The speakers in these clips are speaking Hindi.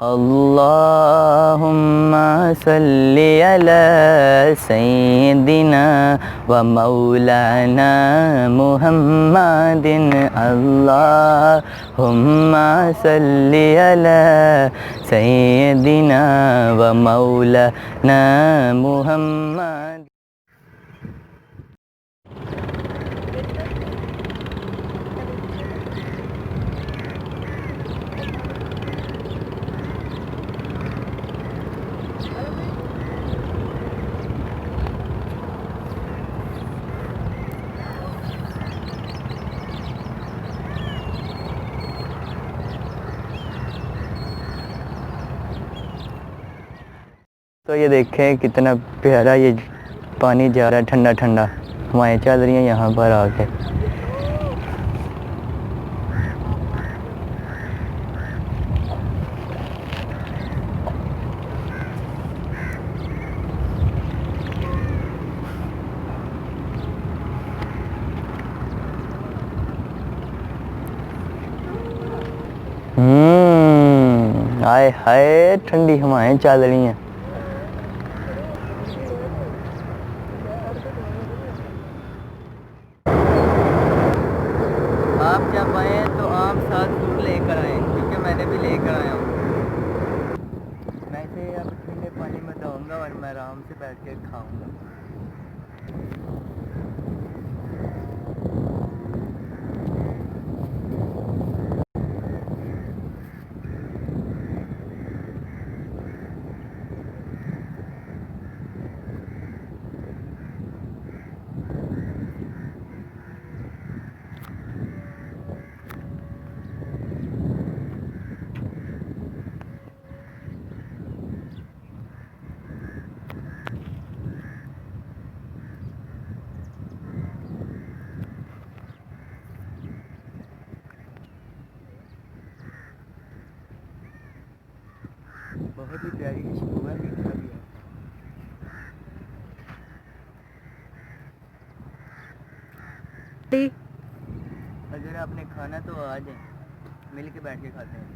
अल्लाहुम्मा सल्ली अला सय्यिदिना व मौलाना मुहम्मदिन। अल्लाहुम्मा सल्ली अला सय्यिदिना व मौलाना मुहम्मद। तो ये देखें कितना प्यारा ये पानी जा रहा है, ठंडा ठंडा हवाएं चल रही हैं यहाँ पर आके। हाय हाय ठंडी हवाएं चल रही हैं। आप जब आए तो आप साथ दूध लेकर आए, क्योंकि मैंने भी लेकर आया हूँ। मैं इसे अब ठंडे पानी में डालूंगा और मैं आराम से बैठ के खाऊंगा। बहुत ही प्यारी खुशबू है, मीठा भी है। अगर आपने खाना तो आ जाए, मिल के बैठ के खाते हैं।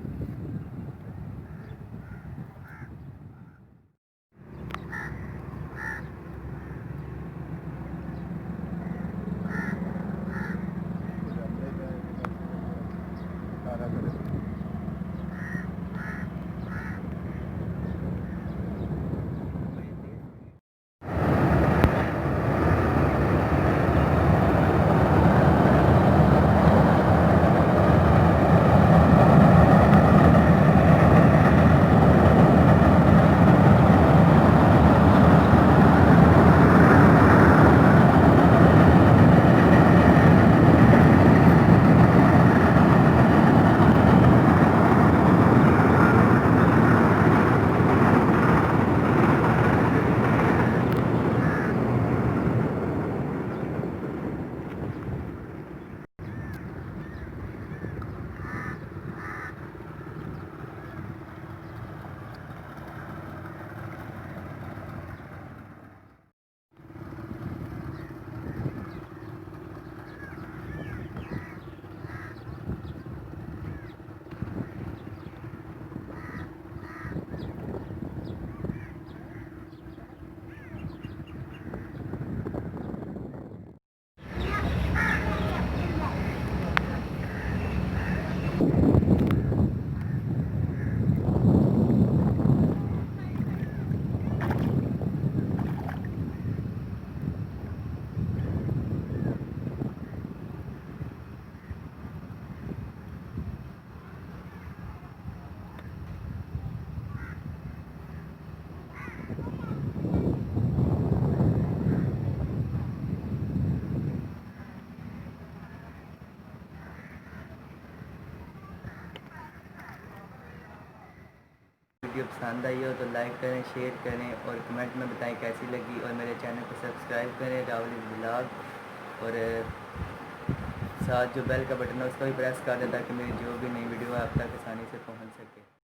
वीडियो पसंद आई हो तो लाइक करें, शेयर करें और कमेंट में बताएं कैसी लगी। और मेरे चैनल को सब्सक्राइब करें, राहुल व्लॉग। और साथ जो बेल का बटन है उसको भी प्रेस कर दें ताकि मेरी जो भी नई वीडियो है आप तक आसानी से पहुंच सके।